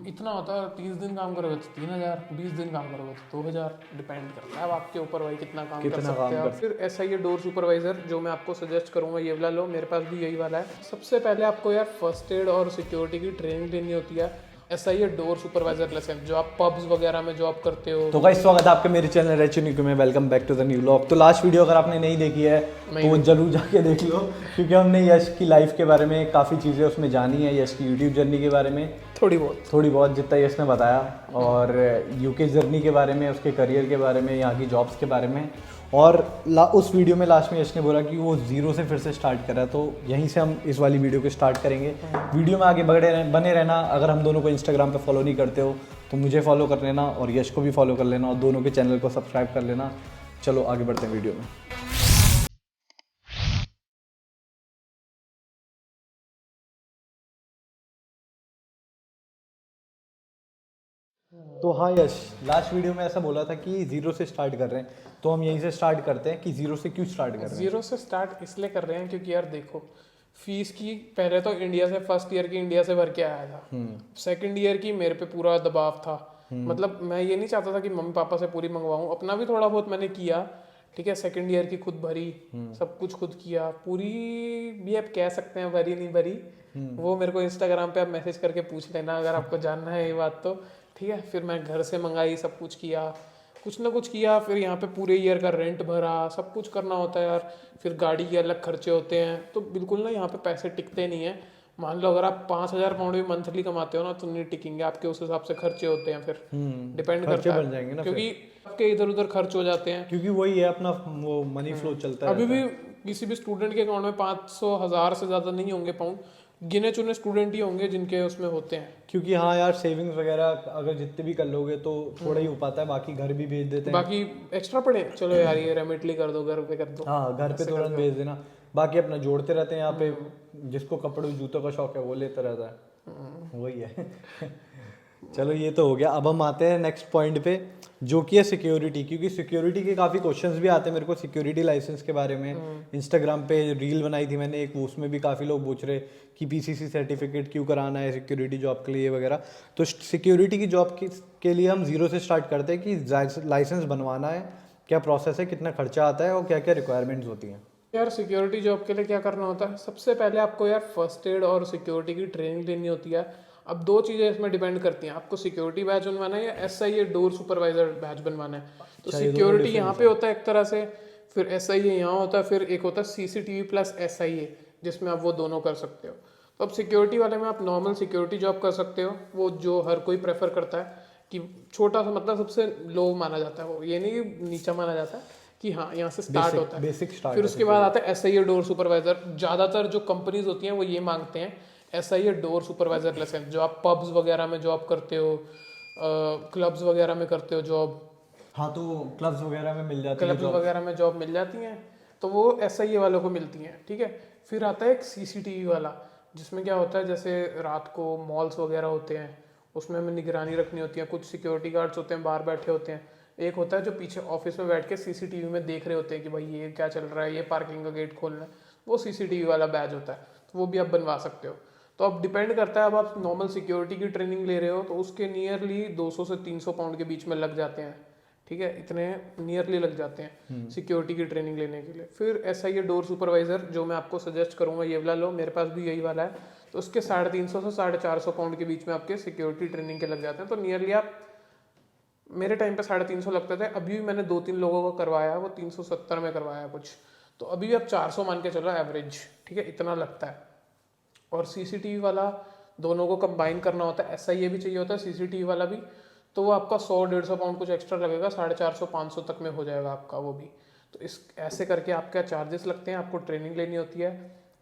इतना होता है 30 दिन काम करोगे तो 3,000, 20 दिन काम करोगे तो 2,000, डिपेंड करता है अब आपके ऊपर भाई कितना काम कर सकते हैं आप। फिर ऐसा ये डोर सुपरवाइजर जो मैं आपको सजेस्ट करूंगा ये वाला लो, मेरे पास भी यही वाला है। सबसे पहले आपको यार फर्स्ट एड और सिक्योरिटी की ट्रेनिंग लेनी होती है। ऐसा ये डोर सुपरवाइजर लेसन जो आप पब्स वगैरह में जॉब करते हो। तो गाइस स्वागत है आपके मेरे चैनल रेचुनिक में। Welcome back to the new vlog. तो लास्ट वीडियो अगर आपने नहीं देखी है तो जरूर जाके देख लो, क्योंकि हमने यश की लाइफ के बारे में काफ़ी चीज़ें उसमें जानी है, यश की यूट्यूब जर्नी के बारे में थोड़ी बहुत जितना यश ने बताया, और यूके जर्नी के बारे में, उसके करियर के बारे में, यहाँ की जॉब्स के बारे में। और उस वीडियो में लास्ट में यश ने बोला कि वो जीरो से फिर से स्टार्ट कर रहा है, तो यहीं से हम इस वाली वीडियो को स्टार्ट करेंगे। वीडियो में आगे बने रहना। अगर हम दोनों को इंस्टाग्राम पे फॉलो नहीं करते हो तो मुझे फॉलो कर लेना और यश को भी फॉलो कर लेना और दोनों के चैनल को सब्सक्राइब कर लेना। चलो आगे बढ़ते हैं वीडियो में। तो हाँ यश, लास्ट वीडियो में ऐसा बोला था कि जीरो से स्टार्ट कर रहे हैं, तो हम यहीं से स्टार्ट करते हैं कि जीरो से क्यों स्टार्ट कर रहे हैं। जीरो से स्टार्ट इसलिए कर रहे हैं क्योंकि यार देखो, फीस की पहले तो इंडिया से फर्स्ट ईयर की इंडिया से भर के आया था। सेकंड ईयर की मेरे पे पूरा दबाव था। मतलब मैं ये नहीं चाहता था कि मम्मी पापा से पूरी मंगवाऊं, अपना भी थोड़ा बहुत मैंने किया, ठीक है। सेकंड ईयर की खुद भरी, सब कुछ खुद किया। पूरी भी आप कह सकते हैं भरी नहीं भरी, वो मेरे को इंस्टाग्राम पे आप मैसेज करके पूछ लेना अगर आपको जानना है ये बात तो, ठीक है। फिर मैं घर से मंगाई, सब कुछ किया, कुछ ना कुछ किया। फिर यहाँ पे पूरे ईयर का रेंट भरा, सब कुछ करना होता है यार। फिर गाड़ी के अलग खर्चे होते हैं, तो बिल्कुल ना यहाँ पे पैसे टिकते नहीं है। मान लो अगर आप 5,000 पाउंड भी मंथली कमाते हो ना तो नहीं टिकेंगे आपके, उस हिसाब से खर्चे होते हैं। फिर डिपेंड करता है, बन जाएंगे ना, क्योंकि आपके इधर उधर खर्च हो जाते हैं, क्योंकि वही है अपना वो मनी फ्लो चलता है। अभी भी किसी भी स्टूडेंट के अकाउंट में 500,000 से ज़्यादा नहीं होंगे पाउंड, गिने चुने स्टूडेंट ही होंगे जिनके उसमें होते हैं। क्योंकि हाँ यार, सेविंग्स वगैरह अगर जितने भी कर लोगे तो थोड़ा ही हो पाता है, बाकी घर भी भेज देते हैं। बाकी एक्स्ट्रा पड़े चलो यार ये रेमिटली कर दो, घर पे कर दो, हाँ घर पे तुरंत भेज देना। बाकी अपना जोड़ते रहते हैं यहाँ पे, जिसको कपड़े जूतों का शौक है वो लेता रहता है, वही है। चलो ये तो हो गया। अब हम आते हैं नेक्स्ट पॉइंट पे, जो कि है सिक्योरिटी। क्योंकि सिक्योरिटी के काफ़ी क्वेश्चंस भी आते हैं मेरे को सिक्योरिटी लाइसेंस के बारे में। इंस्टाग्राम पे रील बनाई थी मैंने एक, उसमें भी काफ़ी लोग पूछ रहे कि पीसीसी सर्टिफिकेट क्यों कराना है सिक्योरिटी जॉब के लिए वगैरह। तो सिक्योरिटी की जॉब के लिए हम जीरो से स्टार्ट करते हैं कि लाइसेंस बनवाना है, क्या प्रोसेस है, कितना खर्चा आता है और क्या क्या रिक्वायरमेंट्स होती हैं। यार सिक्योरिटी जॉब के लिए क्या करना होता है, सबसे पहले आपको यार फर्स्ट एड और सिक्योरिटी की ट्रेनिंग लेनी होती है। अब दो चीज़ें इसमें डिपेंड करती हैं, आपको सिक्योरिटी बैच बनवाना है या SIA डोर सुपरवाइजर बैच बनवाना है। तो सिक्योरिटी यहाँ पे होता है एक तरह से, फिर SIA यहाँ होता है, फिर एक होता है CCTV प्लस SIA, जिसमें आप वो दोनों कर सकते हो। तो अब सिक्योरिटी वाले में आप नॉर्मल सिक्योरिटी जॉब कर सकते हो, वो जो हर कोई प्रेफर करता है कि छोटा सा, मतलब सबसे लो माना जाता है वो, ये नहीं कि नीचा माना जाता है, कि हाँ यहाँ से स्टार्ट होता है, बेसिक स्टार्ट। फिर उसके बाद आता है SIA डोर सुपरवाइजर। ज़्यादातर जो कंपनीज होती हैं वो ये मांगते हैं SIA डोर सुपरवाइजर लाइसेंस, जो आप पब्स वगैरह में जॉब करते हो, क्लब्स वगैरह में करते हो जॉब। हाँ तो क्लब्स वगैरह में मिल जाती है, क्लब्स वगैरह में जॉब मिल जाती हैं, तो वो SIA वालों को मिलती हैं, ठीक है। फिर आता है एक CCTV वाला, जिसमें क्या होता है, जैसे रात को मॉल्स वगैरह होते हैं, उसमें हमें निगरानी रखनी होती है। कुछ सिक्योरिटी गार्ड्स होते हैं बाहर बैठे होते हैं, एक होता है जो पीछे ऑफिस में बैठ के CCTV में देख रहे होते हैं कि भाई ये क्या चल रहा है, ये पार्किंग का गेट खोलना है, वो CCTV वाला बैच होता है, तो वो भी आप बनवा सकते हो। तो अब डिपेंड करता है, अब आप नॉर्मल सिक्योरिटी की ट्रेनिंग ले रहे हो तो उसके नियरली 200 से 300 पाउंड के बीच में लग जाते हैं, ठीक है, इतने नियरली लग जाते हैं सिक्योरिटी की ट्रेनिंग लेने के लिए। फिर SIA डोर सुपरवाइजर जो मैं आपको सजेस्ट करूंगा ये वाला लो, मेरे पास भी यही वाला है, तो उसके 350 से 450 पाउंड के बीच में आपके सिक्योरिटी ट्रेनिंग के लग जाते हैं। तो नियरली आप, मेरे टाइम पे 350 लगते थे, अभी भी मैंने 2-3 लोगों को करवाया है, वो 370 में करवाया है कुछ, तो अभी भी आप 400 मान के चलो एवरेज, ठीक है, इतना लगता है। और CCTV वाला दोनों को कंबाइन करना होता है, SIA भी चाहिए होता है CCTV वाला भी, तो वो आपका 100-150 पाउंड कुछ एक्स्ट्रा लगेगा, 450-500 तक में हो जाएगा आपका वो भी। तो इस ऐसे करके आपके चार्जेस लगते हैं, आपको ट्रेनिंग लेनी होती है,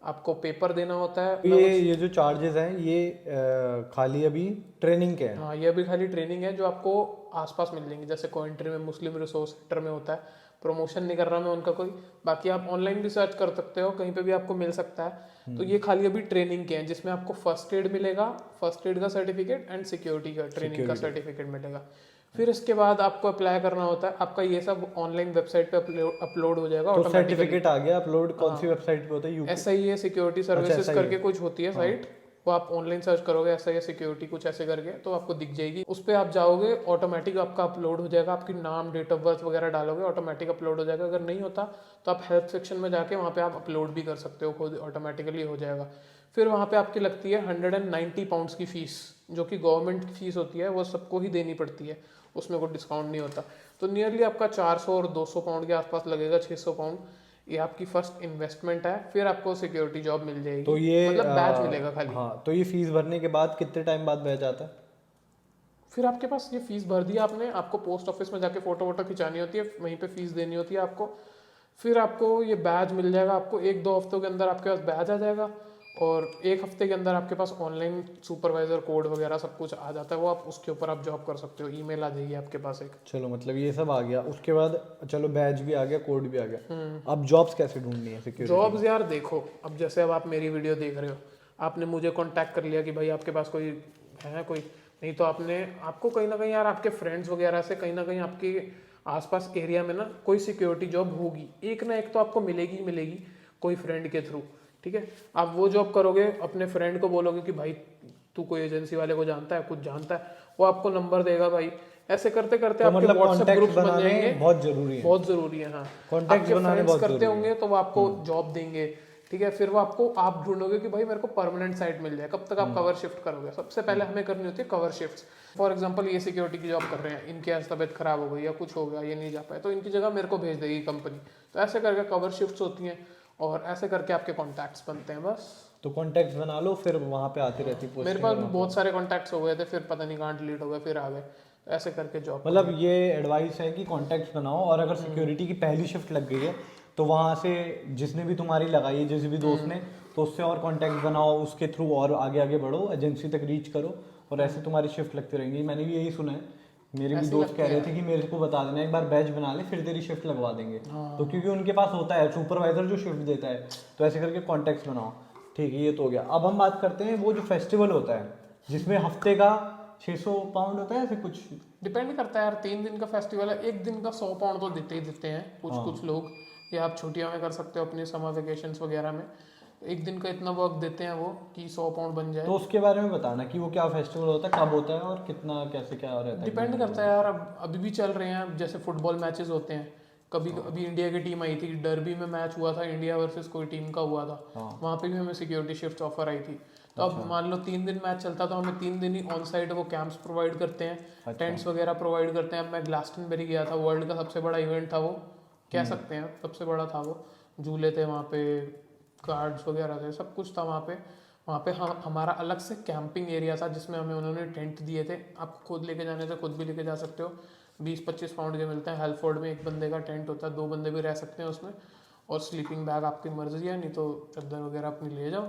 आपको पेपर देना होता है। ये जो चार्जेस हैं ये खाली अभी ट्रेनिंग के हैं? हाँ ये अभी खाली ट्रेनिंग है, जो आपको आसपास मिल जाएंगे, जैसे कोइंट्री में मुस्लिम रिसोर्स सेंटर में होता है, प्रमोशन नहीं कर रहा मैं उनका कोई, बाकी आप ऑनलाइन भी सर्च कर सकते हो, कहीं पे भी आपको मिल सकता है। तो ये खाली अभी ट्रेनिंग के हैं, जिसमें आपको फर्स्ट एड मिलेगा, फर्स्ट एड का सर्टिफिकेट एंड सिक्योरिटी का ट्रेनिंग का सर्टिफिकेट मिलेगा। फिर इसके बाद आपको अप्लाई करना होता है, आपका ये सब ऑनलाइन वेबसाइट पे अपलोड हो जाएगा। तो सर्टिफिकेट आ गया अपलोड, कौन सी वेबसाइट पे होता है? SIA सिक्योरिटी सर्विसेज करके कुछ होती है साइट, वो आप ऑनलाइन सर्च करोगे ऐसा या सिक्योरिटी कुछ ऐसे करके तो आपको दिख जाएगी। उस पर आप जाओगे, ऑटोमेटिक आपका अपलोड हो जाएगा, आपकी नाम, डेट ऑफ बर्थ वगैरह डालोगे, ऑटोमेटिक अपलोड हो जाएगा। अगर नहीं होता तो आप हेल्प सेक्शन में जाके वहाँ पे आप अपलोड भी कर सकते हो, खुद ऑटोमेटिकली हो जाएगा। फिर वहाँ पे आपकी लगती है 190 पाउंड्स की फ़ीस, जो कि गवर्नमेंट की फ़ीस होती है, वो सबको ही देनी पड़ती है, उसमें कोई डिस्काउंट नहीं होता। तो नियरली आपका 400 और 200 पाउंड के आसपास लगेगा, 600 पाउंड। ये आपकी फर्स्ट इन्वेस्टमेंट है, फिर आपको सिक्योरिटी जॉब मिल जाएगी। तो ये मतलब बैच मिलेगा खाली। हाँ, तो ये फीस भरने के बाद कितने टाइम बाद बैच आता है? फिर आपके पास ये फीस भर दी आपने, आपको पोस्ट ऑफिस में जाके फोटो वोटो खिंचानी होती है, वहीं पे फीस देनी होती है आपको। फिर आपको ये बैज मिल जाएगा, आपको 1-2 हफ्तों के अंदर आपके पास बैज आ जाएगा, और 1 हफ्ते के अंदर आपके पास ऑनलाइन सुपरवाइजर कोड वगैरह सब कुछ आ जाता है। वो आप उसके ऊपर आप जॉब कर सकते हो, ईमेल आ जाएगी आपके पास एक। चलो, मतलब ये सब आ गया, उसके बाद चलो बैच भी आ गया, कोड भी आ गया, अब जॉब्स कैसे ढूंढनी है सिक्योरिटी? जॉब्स यार देखो, अब जैसे अब आप मेरी वीडियो देख रहे हो, आपने मुझे कांटेक्ट कर लिया कि भाई आपके पास कोई है, कोई नहीं तो आपको कहीं ना कहीं यार आपके फ्रेंड्स वगैरह से कहीं ना कहीं आपके आसपास एरिया में ना कोई सिक्योरिटी जॉब होगी, एक ना एक तो आपको मिलेगी ही मिलेगी, कोई फ्रेंड के थ्रू। ठीक है, आप वो जॉब करोगे, अपने फ्रेंड को बोलोगे कि भाई तू कोई एजेंसी वाले को जानता है, कुछ जानता है, वो आपको नंबर देगा भाई। ऐसे करते करते तो आपके मतलब व्हाट्सएप कॉन्टैक्ट ग्रुप्स बन बनाने जाएंगे। बहुत जरूरी है, बहुत जरूरी है, हाँ। कॉन्टैक्ट आपके बनाने फ्रेंड्स बहुत करते जरूरी होंगे है। तो वो आपको जॉब देंगे। ठीक है, फिर वो आपको, आप ढूंढोगे कि भाई मेरे को परमानेंट साइट मिल जाए, कब तक आप कवर शिफ्ट करोगे। सबसे पहले हमें करनी होती है कवर शिफ्ट। फॉर एग्जांपल ये सिक्योरिटी की जॉब कर रहे हैं, इनकी आज तबीयत खराब हो गई या कुछ हो गया, ये नहीं जा पाए, तो इनकी जगह मेरे को भेज देगी कंपनी। तो ऐसे करके कवर शिफ्ट होती हैं, और ऐसे करके आपके कॉन्टैक्ट्स बनते हैं बस। तो कॉन्टैक्ट्स बना लो, फिर वहाँ पे आती रहती है। मेरे पास भी बहुत सारे कॉन्टैक्ट्स हो गए थे, फिर पता नहीं कहाँ डिलीट हो गए, फिर आ गए। तो ऐसे करके जॉब, मतलब ये एडवाइस है कि कॉन्टैक्ट्स बनाओ, और अगर सिक्योरिटी की पहली शिफ्ट लग गई है तो वहाँ से जिसने भी तुम्हारी लगाई है, जिस भी दोस्त ने, तो उससे और कॉन्टैक्ट बनाओ, उसके थ्रू और आगे आगे बढ़ो, एजेंसी तक रीच करो, और ऐसे तुम्हारी शिफ्ट लगती रहेंगी। मैंने भी यही सुना है, मेरे भी दोस्त कह रहे थे कि मेरे को बता देना, एक बार बैच बना ले, फिर तेरी शिफ्ट लगवा देंगे। तो क्योंकि उनके पास होता है सुपरवाइजर जो शिफ्ट देता है, तो ऐसे करके कॉन्टैक्ट्स बनाओ। ठीक है, ये तो हो गया। अब हम बात करते हैं वो जो फेस्टिवल होता है, जिसमें हफ्ते का 600 पाउंड होता है, ऐसे कुछ डिपेंड करता है यार। 3 दिन का फेस्टिवल है, एक दिन का 100 पाउंड तो देते ही देते हैं कुछ लोग। या आप छुट्टियों में कर सकते हो अपने समर वेकेशंस वगैरह में, एक दिन का इतना वर्क देते हैं वो कि 100 पाउंड बन जाए। तो उसके बारे में बताना कि वो क्या फेस्टिवल होता है, कब होता है, और कितना कैसे क्या रहता है। डिपेंड करता है यार, अब अभी भी चल रहे हैं, जैसे फुटबॉल मैचेस होते हैं। कभी अभी इंडिया की टीम आई थी, डर्बी में मैच हुआ था, इंडिया वर्सेस कोई टीम का हुआ था, वहाँ पे भी हमें सिक्योरिटी शिफ्ट ऑफर आई थी। तो अब मान लो 3 दिन मैच चलता, तो हमें 3 दिन ही ऑन साइड वो कैंप्स प्रोवाइड करते हैं, टेंट्स वगैरह प्रोवाइड करते हैं। अब मैं ग्लासटनबरी गया था, वर्ल्ड का सबसे बड़ा इवेंट था वो, कह सकते हैं सबसे बड़ा था वो। झूले थे वहाँ पे, गार्ड्स वगैरह थे, सब कुछ था वहाँ पे। वहाँ पे हमारा अलग से कैंपिंग एरिया था, जिसमें हमें उन्होंने टेंट दिए थे। आप खुद लेके जाने थे, खुद भी लेके जा सकते हो। 20-25 पाउंड के मिलते हैं। हेल्फोर्ड में एक बंदे का टेंट होता है, 2 बंदे भी रह सकते हैं उसमें। और स्लीपिंग बैग आपकी मर्जी है, नहीं तो चादर वगैरह अपनी ले जाओ।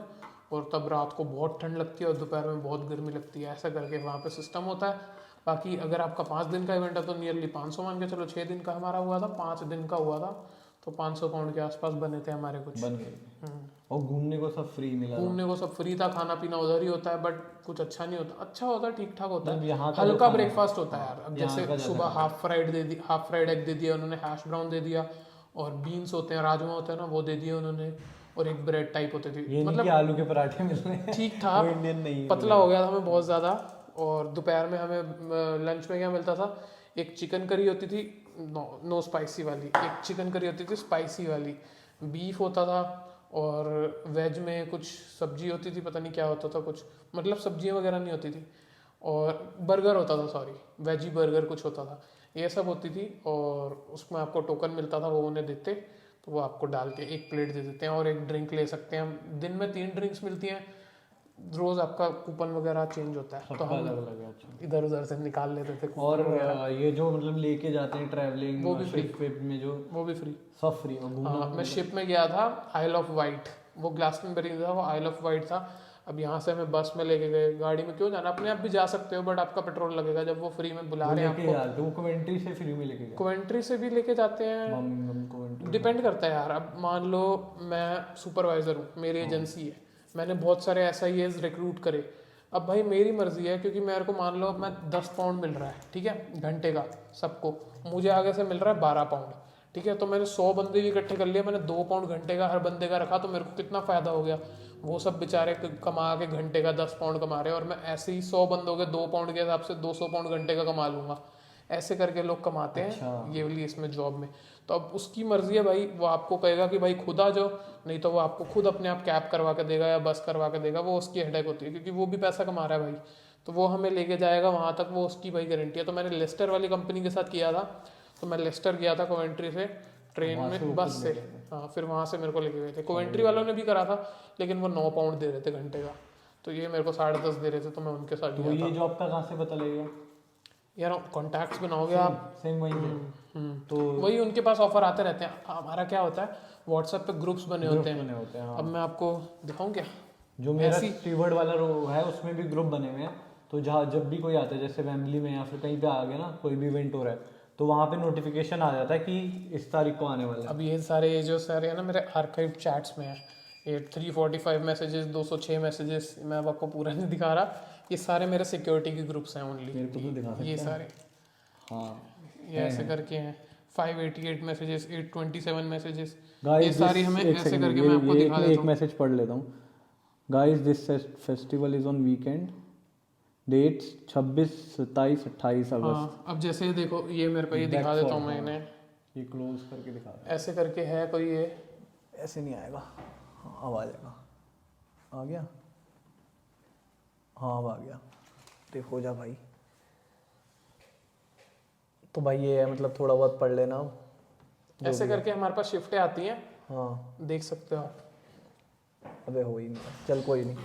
और तब रात को बहुत ठंड लगती है और दोपहर में बहुत गर्मी लगती है, ऐसा करके वहाँ पे सिस्टम होता है। बाकी अगर आपका 5 दिन का इवेंट है तो नियरली 500 मान के चलो। 6 दिन का हमारा हुआ था, 5 दिन का हुआ था, तो 500 पाउंड के आसपास बने थे हमारे कुछ। बन गए। और घूमने को सब फ्री मिला? घूमने को सब फ्री था, खाना पीना उधर ही होता है, बट कुछ अच्छा नहीं होता। अच्छा होता है, ठीक ठाक होता है, हल्का ब्रेकफास्ट होता है यार। अब जैसे सुबह हाफ फ्राइड एग दे दिया उन्होंने, हैश ब्राउन दे दिया, और बीन्स होते हैं, राजमा होते हैं ना, वो दे दिए उन्होंने, और एक ब्रेड टाइप होते थे। मतलब आलू के पराठे मिल रहे हैं, ठीक ठाक, इंडियन नहीं। पतला हो गया था हमें बहुत ज़्यादा। और दोपहर में हमें लंच में क्या मिलता था, एक चिकन करी होती थी, नो स्पाइसी वाली, एक चिकन करी होती थी स्पाइसी वाली, बीफ होता था, और वेज में कुछ सब्जी होती थी, पता नहीं क्या होता था कुछ, मतलब सब्जियां वगैरह नहीं होती थी। और बर्गर होता था, सॉरी वेजी बर्गर कुछ होता था, ये सब होती थी। और उसमें आपको टोकन मिलता था, वो उन्हें देते, तो वो आपको डाल के एक प्लेट दे देते हैं, और एक ड्रिंक ले सकते हैं हम। दिन में 3 ड्रिंक्स मिलती हैं, रोज आपका कूपन वगैरह चेंज होता है, तो हम अलग अलग है। अच्छा। इधर उधर से निकाल लेते थे और ये जो मतलब लेके जाते हैं ट्रैवलिंग, वो भी फ्री में जो, वो भी फ्री, सब फ्री। और घूमना, हाँ, मैं शिप में गया था, आइल ऑफ वाइट, वो ग्लासटनबरी था, वो आइल ऑफ वाइट था। अब यहाँ से हमें बस में लेके गए, गाड़ी में क्यों जाना, अपने आप भी जा सकते हो, बट आपका पेट्रोल लगेगा। जब वो फ्री में बुला रहे हैं आपको, वो कमेंट्री से फ्री में लेके गए, कमेंट्री से भी लेके जाते हैं, डिपेंड करता है यार। अब मान लो मैं सुपरवाइजर हूँ, मेरी एजेंसी है, मैंने बहुत सारे SIAs रिक्रूट करे। अब भाई मेरी मर्जी है, क्योंकि मेरे को मान लो मैं 10 पाउंड मिल रहा है, ठीक है, घंटे का सबको, मुझे आगे से मिल रहा है 12 पाउंड, ठीक है। तो मैंने 100 बंदे भी इकट्ठे कर लिए, मैंने 2 पाउंड घंटे का हर बंदे का रखा, तो मेरे को कितना फ़ायदा हो गया। वो सब बेचारे कमा के घंटे का 10 पाउंड कमा रहे हैं, और मैं ऐसे ही 100 बंदों के 2 पाउंड के हिसाब से 200 पाउंड घंटे का कमा लूंगा। ऐसे करके लोग कमाते हैं अच्छा। ये वाली इसमें जॉब में। तो अब उसकी मर्जी है भाई, वो आपको कहेगा कि भाई खुद आ जाओ, नहीं तो वो आपको खुद अपने आप कैब करवा के देगा या बस करवा के देगा, वो उसकी हेडेक होती है, क्योंकि वो भी पैसा कमा रहा है भाई। तो वो हमें लेके जाएगा वहाँ तक, वो उसकी भाई गारंटी है। तो मैंने लेस्टर वाली कंपनी के साथ किया था। तो मैं लेस्टर गया था कोवेंट्री से ट्रेन वहाँ से में, वो बस खुद से। ले गए थे। हाँ, फिर वहाँ से मेरे को लेके गए थे। कोवेंट्री वालों ने भी करा था, लेकिन वो 9 पाउंड दे रहे थे घंटे का, तो ये मेरे को 10.5 दे रहे थे, तो मैं उनके साथ तो गया ये था। जॉब का कहाँ से पता लगेगा? यार कॉन्टैक्ट्स बनाओगे आप। सेम वही है। तो वही उनके पास ऑफर आते रहते हैं। हमारा क्या होता है, व्हाट्सएप पे ग्रुप्स बने होते हैं। बने होते हैं, हाँ। अब मैं आपको दिखाऊं क्या? जो मेरा ऐसी- स्टीवर्ड वाला रो है उसमें भी ग्रुप बने हुए हैं। तो जहाँ जब भी कोई आता है, जैसे फैमिली में या फिर कहीं पे आ गया ना, कोई भी इवेंट हो रहा है, तो वहाँ पे नोटिफिकेशन आ जाता है कि इस तारीख को आने वाला है। अब ये सारे जो सारे है ना मेरे आर्काइव चैट्स में है, ये 345 मैसेजेस, 206 मैसेजेस, मैं अब आपको पूरा नहीं दिखा रहा। ये सारे मेरे सिक्योरिटी के ग्रुप्स हैं मेरे को तो ओनली, दिखा सकते ये हैं। सारे, हाँ ये ऐसे करके हैं। 588 मैसेजेस, 827 मैसेजेस, ये गाइस, सारी हमें ऐसे करके मैं आपको दिखा देता एक हूँ। मैसेज पढ़ लेता हूँ। Guys, this festival is on weekend, dates 26, 27, 28 अगस्त। हाँ, अब जैसे ये देखो, ये मेरे को ये दिखा देता हूँ मैं इन्हें, ये क्लोज करके दिखा दे। ऐसे करके है कोई ये। ऐसे नहीं आएगा, हाँ अब आ जाएगा। आ गया, हाँ अब आ गया। देखो जा भाई। तो भाई ये है, मतलब थोड़ा बहुत पढ़ लेना अब। ऐसे करके हमारे पास शिफ्टें आती हैं, हाँ, देख सकते हो आप। अबे हो ही नहीं, चल कोई नहीं।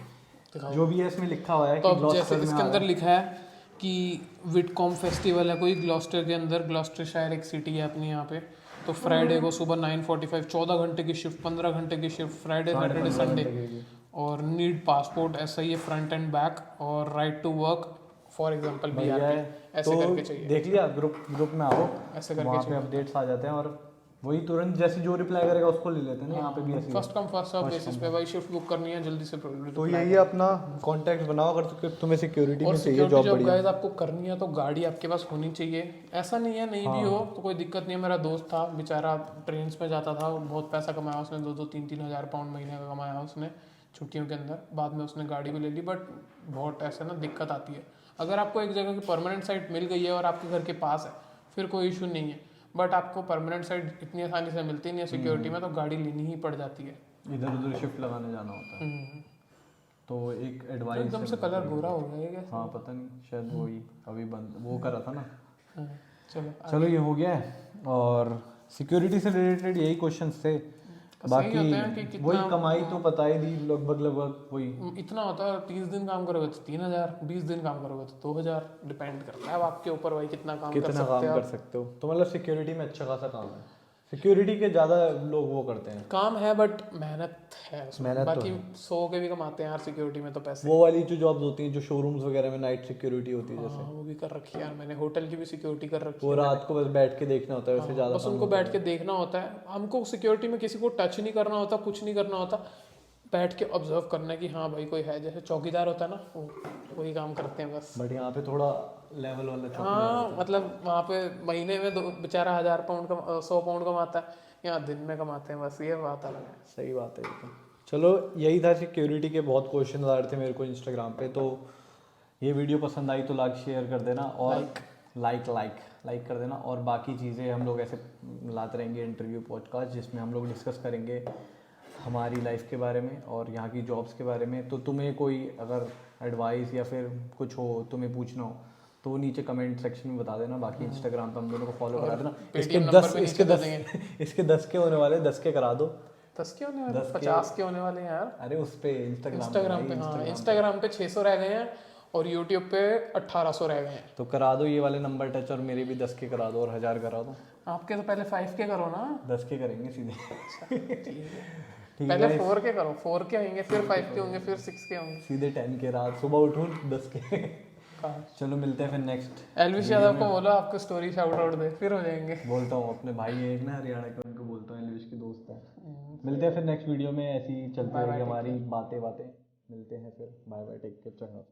दिखाओ। जो भी है इसमें लिखा हुआ है तो कि अब ग्लॉस्टर जैसे में इसके आ अंदर रहा है। लिखा है कि विटकॉम फेस्टिवल है कोई ग्लॉस्टर के अंदर, ग्लॉस्टर शायर एक सिटी है अपनी यहाँ पे। तो फ्राइडे को सुबह 9:45, 14 घंटे की शिफ्ट, 15 घंटे की शिफ्ट, फ्राइडे सैटरडे संडे, और नीड पासपोर्ट, ऐसा ही है, फ्रंट एंड बैक, और right to work, for example BRP, ऐसे तो करके चाहिए। देख लिया, ग्रुप में आओ, ऐसे करके वहाँ पे चाहिए। अपडेट्स आ जाते हैं, और वही तुरंत जैसे जो रिप्लाई करेगा उसको ले लेते हैं ना। यहाँ पे भी ऐसे ही है। First come first serve basis पे भाई, शिफ्ट बुक करनी है जल्दी से। तो यही है, अपना कॉन्टैक्ट बनाओ अगर तुम्हें सिक्योरिटी और में चाहिए सिक्योरिटी जॉब जॉब बढ़िया। गाइस आपको करनी है तो गाड़ी आपके पास होनी चाहिए। ऐसा नहीं है नहीं भी हो तो कोई दिक्कत नहीं है। मेरा दोस्त था बेचारा, ट्रेन में जाता था, बहुत पैसा कमाया उसने, 2-3 हज़ार पाउंड महीने का कमाया उसने छुट्टियों के अंदर। बाद में उसने गाड़ी भी ले ली, बट बहुत ऐसा ना दिक्कत आती है। अगर आपको एक जगह की परमानेंट साइट मिल गई है और आपके घर के पास है, फिर कोई इशू नहीं है। बट आपको परमानेंट साइट इतनी आसानी से मिलती नहीं है सिक्योरिटी में, तो गाड़ी लेनी ही पड़ जाती है। इधर उधर शिफ्ट लगाने जाना होता है। तो एक एडवाइस एकदम से कलर गोरा हो गया है क्या? हाँ पता नहीं, शायद वही अभी बंद वो करा था ना। हाँ, चलो चलो ये हो गया है, और सिक्योरिटी से रिलेटेड यही क्वेश्चंस थे। बाकी होते हैं कि कितना- वही कमाई तो पता ही दी, लगभग वही। इतना होता है। 30 दिन काम करोगे तो 3,000, 20 दिन काम करोगे तो 2,000, डिपेंड करता है अब आपके ऊपर भाई कितना काम कर कितना सकते काम हो कर आप। सकते हो। तो मतलब सिक्योरिटी में अच्छा खासा काम है। सिक्योरिटी के ज़्यादा लोग वो करते हैं। काम है बट मेहनत है उसमें। मेहनत तो बाकी है। 100 के भी कमाते हैं यार सिक्योरिटी में तो पैसे। वो वाली जो जॉब्स होती हैं, जो शोरूम्स वगैरह में नाइट सिक्योरिटी होती है, जैसे हाँ, वो भी कर रखी है यार मैंने। होटल की भी सिक्योरिटी कर रखी वो है। रात को बस बैठ के देखना होता है, वैसे ज़्यादा बस काम उनको होता बैठ के देखना होता है। हमको सिक्योरिटी में किसी को टच नहीं करना होता, कुछ नहीं करना होता, बैठ के ऑब्जर्व करना है कि हाँ भाई कोई है। जैसे चौकीदार होता है ना, वही काम करते हैं बस। बट यहाँ पे थोड़ा लेवल वाला चौकीदार हाँ, मतलब वहाँ पे महीने में बेचारा 1,000 पाउंड का 100 पाउंड कमाता है, यहाँ दिन में कमाते हैं, बस ये बात अलग है। सही बात है ये तो। चलो यही था, सिक्योरिटी के बहुत क्वेश्चन आ रहे थे मेरे को इंस्टाग्राम पे। तो ये वीडियो पसंद आई तो लाइक शेयर कर देना, और लाइक कर देना। और बाकी चीज़ें हम लोग ऐसे लाते रहेंगे, इंटरव्यू पॉडकास्ट, जिसमें हम लोग डिस्कस करेंगे हमारी लाइफ के बारे में और यहाँ की जॉब्स के बारे में। तो तुम्हें कोई अगर एडवाइस या फिर कुछ हो, तुम्हें पूछना हो, तो वो नीचे कमेंट सेक्शन में बता देना। बाकी इंस्टाग्राम पे हम दोनों को फॉलो करा देना। इसके 10 के होने वाले, 10 के करा दो। 10 के होने वाले, 50 के होने वाले हैं यार। अरे उस पे इंस्टाग्राम पे, हाँ इंस्टाग्राम पे 600 रह गए हैं, और यूट्यूब पे 1800 रह गए हैं। तो करा दो ये वाले नंबर टच, और मेरे भी 10 के करा दो, और 1000 करा दो। आपके तो पहले 5 के करो ना। 10 के करेंगे सीधे। ठीक है पहले guys, 4 के करो, 4 के होंगे, फिर 5 के होंगे, फिर 6 के होंगे। सीधे 10 के, रात सुबह उठूं 10 के। चलो मिलते हैं फिर नेक्स्ट। एलविश यादव को बोलो आपको स्टोरी शाउट आउट दे, फिर हो जाएंगे। बोलता हूँ अपने भाई है एक ना हरियाणा के, उनको बोलता हूँ, एलविश की दोस्त है। मिलते हैं फिर नेक्स्ट वीडियो में, ऐसी ही चलती रहेगी हमारी बातें। मिलते हैं फिर, बाय बाय, टेक केयर, चंगा।